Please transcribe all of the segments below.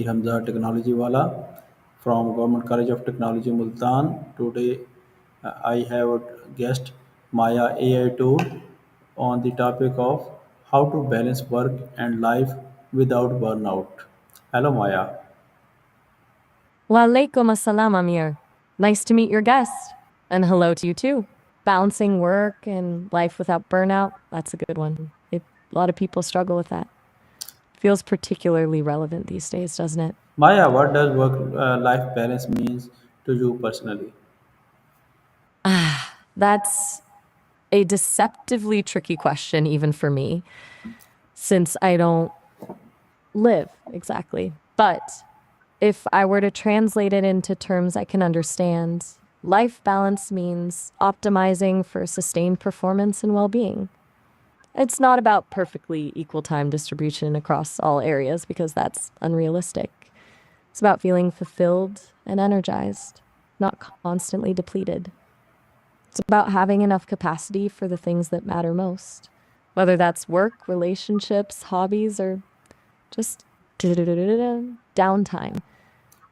Sameer Hamza, Technology Wala from Government College of Technology, Multan. Today, I have a guest, Maya AI tool, on the topic of how to balance work and life without burnout. Hello, Maya. Walaikum assalam, Amir. Nice to meet your guest. And hello to you too. Balancing work and life without burnout, that's a good one. A lot of people struggle with that. Feels particularly relevant these days, doesn't it? Maya, what does work-life balance means to you personally? That's a deceptively tricky question, even for me, since I don't live exactly. But if I were to translate it into terms I can understand, life balance means optimizing for sustained performance and well being. It's not about perfectly equal time distribution across all areas because that's unrealistic. It's about feeling fulfilled and energized, not constantly depleted. It's about having enough capacity for the things that matter most, whether that's work, relationships, hobbies, or just downtime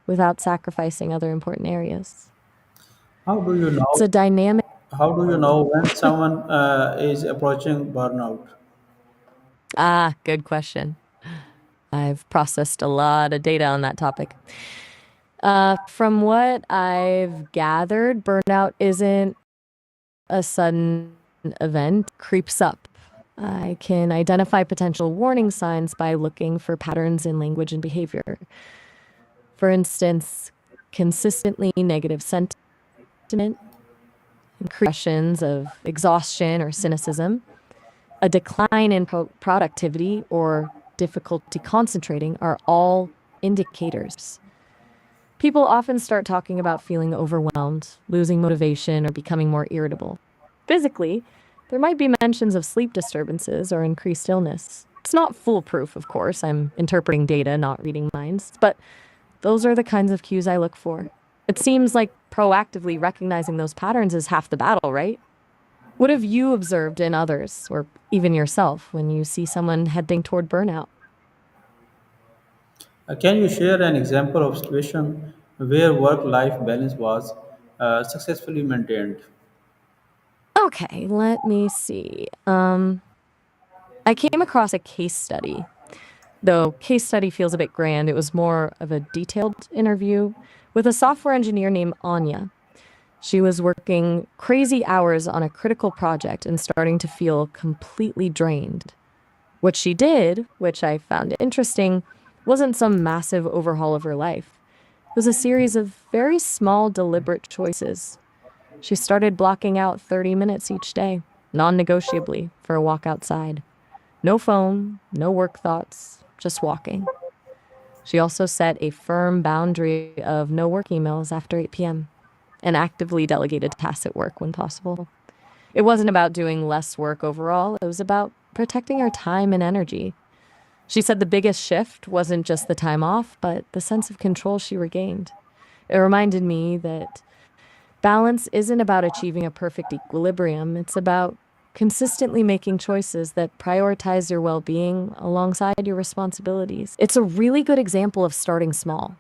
without sacrificing other important areas. How do you It's know? a dynamic. How do you know when someone is approaching burnout? Good question. I've processed a lot of data on that topic. From what I've gathered, burnout isn't a sudden event, creeps up. I can identify potential warning signs by looking for patterns in language and behavior. For instance, consistently negative sentiment, impressions of exhaustion or cynicism, a decline in productivity, or difficulty concentrating are all indicators. People often start talking about feeling overwhelmed, losing motivation, or becoming more irritable. Physically, there might be mentions of sleep disturbances or increased illness. It's not foolproof, of course. I'm interpreting data, not reading minds, but those are the kinds of cues I look for. It seems like proactively recognizing those patterns is half the battle, right? What have you observed in others, or even yourself, when you see someone heading toward burnout? Can you share an example of situation where work-life balance was successfully maintained? Okay, let me see. I came across a case study. Though case study feels a bit grand, it was more of a detailed interview with a software engineer named Anya. She was working crazy hours on a critical project and starting to feel completely drained. What she did, which I found interesting, wasn't some massive overhaul of her life. It was a series of very small, deliberate choices. She started blocking out 30 minutes each day, non negotiably, for a walk outside. No phone, no work thoughts, just walking. She also set a firm boundary of no work emails after 8 p.m. and actively delegated tasks at work when possible. It wasn't about doing less work overall, it was about protecting her time and energy. She said the biggest shift wasn't just the time off, but the sense of control she regained. It reminded me that balance isn't about achieving a perfect equilibrium, it's about consistently making choices that prioritize your well being alongside your responsibilities. It's a really good example of starting small.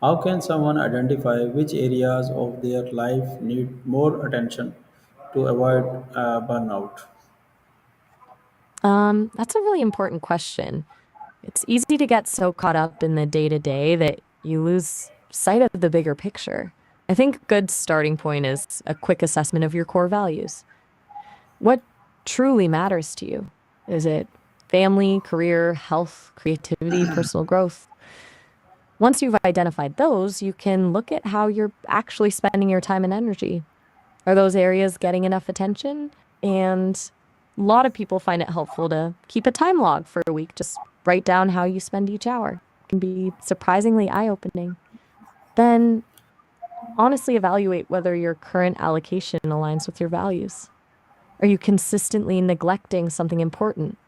How can someone identify which areas of their life need more attention to avoid burnout? That's a really important question. It's easy to get so caught up in the day to day that you lose sight of the bigger picture. I think a good starting point is a quick assessment of your core values. What truly matters to you? Is it family, career, health, creativity, personal growth? Once you've identified those, you can look at how you're actually spending your time and energy. Are those areas getting enough attention? And a lot of people find it helpful to keep a time log for a week. Just write down how you spend each hour. It can be surprisingly eye opening. Then honestly evaluate whether your current allocation aligns with your values. Are you consistently neglecting something important?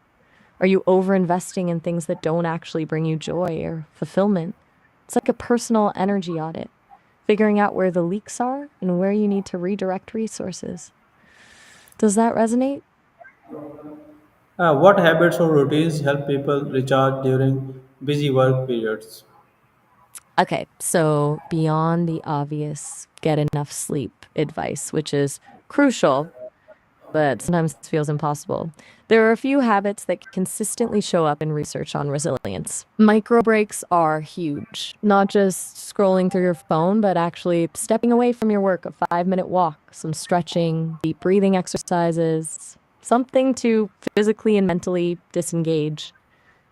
Are you overinvesting in things that don't actually bring you joy or fulfillment? It's like a personal energy audit, figuring out where the leaks are and where you need to redirect resources. Does that resonate? What habits or routines help people recharge during busy work periods? Okay, so beyond the obvious get enough sleep advice, which is crucial, but sometimes feels impossible. There are a few habits that consistently show up in research on resilience. Micro breaks are huge, not just scrolling through your phone, but actually stepping away from your work, a 5-minute walk, some stretching, deep breathing exercises, something to physically and mentally disengage.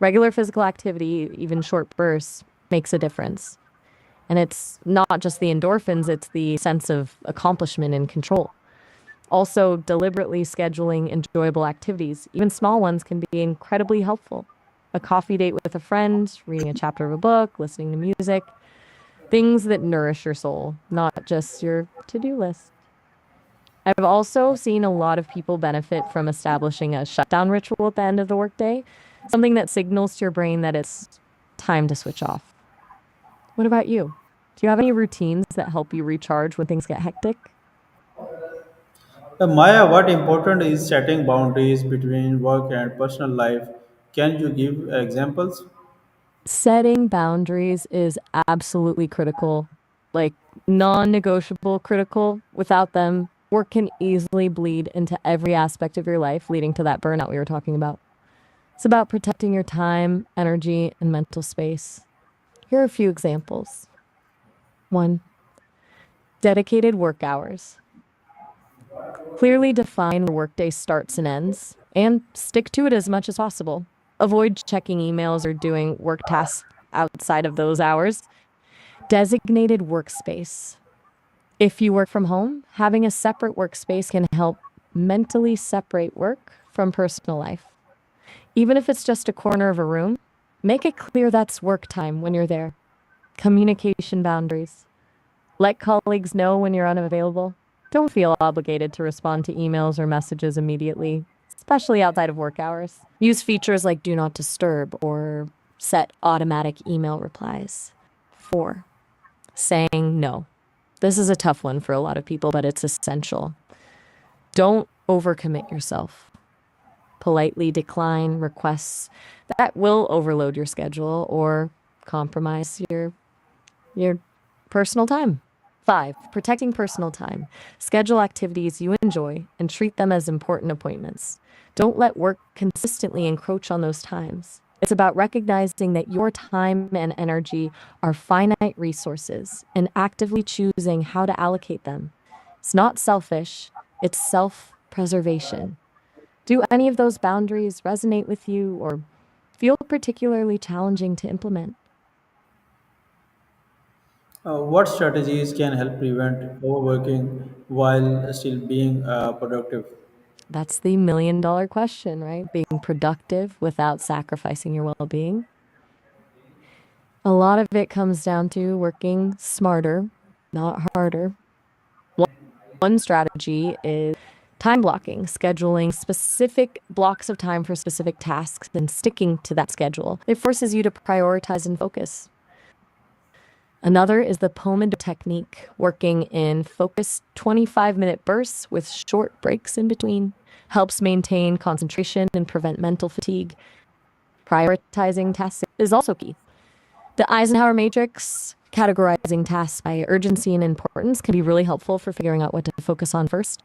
Regular physical activity, even short bursts, makes a difference. And it's not just the endorphins, it's the sense of accomplishment and control. Also, deliberately scheduling enjoyable activities, even small ones, can be incredibly helpful. A coffee date with a friend, reading a chapter of a book, listening to music, things that nourish your soul, not just your to do list. I've also seen a lot of people benefit from establishing a shutdown ritual at the end of the workday, something that signals to your brain that it's time to switch off. What about you? Do you have any routines that help you recharge when things get hectic? Maya, what important is setting boundaries between work and personal life? Can you give examples? Setting boundaries is absolutely critical, like non negotiable critical. Without them, work can easily bleed into every aspect of your life, leading to that burnout we were talking about. It's about protecting your time, energy, and mental space. Here are a few examples. One, dedicated work hours. Clearly define where workday starts and ends, and stick to it as much as possible. Avoid checking emails or doing work tasks outside of those hours. Designated workspace. If you work from home, having a separate workspace can help mentally separate work from personal life. Even if it's just a corner of a room, make it clear that's work time when you're there. Communication boundaries. Let colleagues know when you're unavailable. Don't feel obligated to respond to emails or messages immediately, especially outside of work hours. Use features like Do Not Disturb or set automatic email replies. 4. Saying no. This is a tough one for a lot of people, but it's essential. Don't overcommit yourself. Politely decline requests that will overload your schedule or compromise your personal time. 5, protecting personal time. Schedule activities you enjoy and treat them as important appointments. Don't let work consistently encroach on those times. It's about recognizing that your time and energy are finite resources and actively choosing how to allocate them. It's not selfish, it's self preservation. Do any of those boundaries resonate with you or feel particularly challenging to implement? What strategies can help prevent overworking while still being productive? That's the $1 million question, right? Being productive without sacrificing your well being. A lot of it comes down to working smarter, not harder. One strategy is time blocking, scheduling specific blocks of time for specific tasks and sticking to that schedule. It forces you to prioritize and focus. Another is the Pomodoro technique, working in focused 25-minute bursts with short breaks in between. Helps maintain concentration and prevent mental fatigue. Prioritizing tasks is also key. The Eisenhower matrix, categorizing tasks by urgency and importance, can be really helpful for figuring out what to focus on first.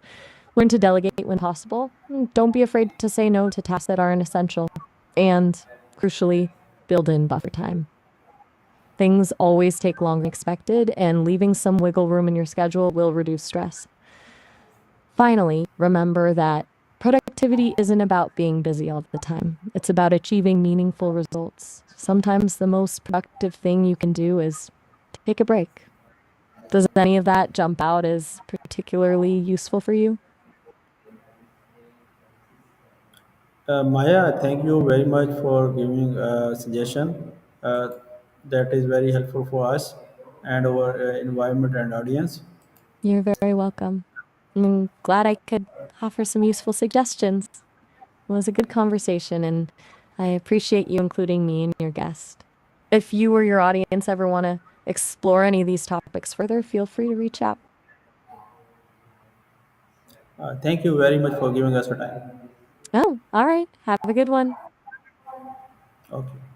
Learn to delegate when possible. Don't be afraid to say no to tasks that aren't essential. And crucially, build in buffer time. Things always take longer than expected, and leaving some wiggle room in your schedule will reduce stress. Finally, remember that productivity isn't about being busy all the time. It's about achieving meaningful results. Sometimes the most productive thing you can do is take a break. Does any of that jump out as particularly useful for you? Maya, thank you very much for giving a suggestion. Uh, that is very helpful for us and our environment and audience. You're very welcome. I'm glad I could offer some useful suggestions. It was a good conversation, and I appreciate you including me and your guest. If you or your audience ever want to explore any of these topics further, feel free to reach out. Thank you very much for giving us your time. Oh, all right. Have a good one. Okay.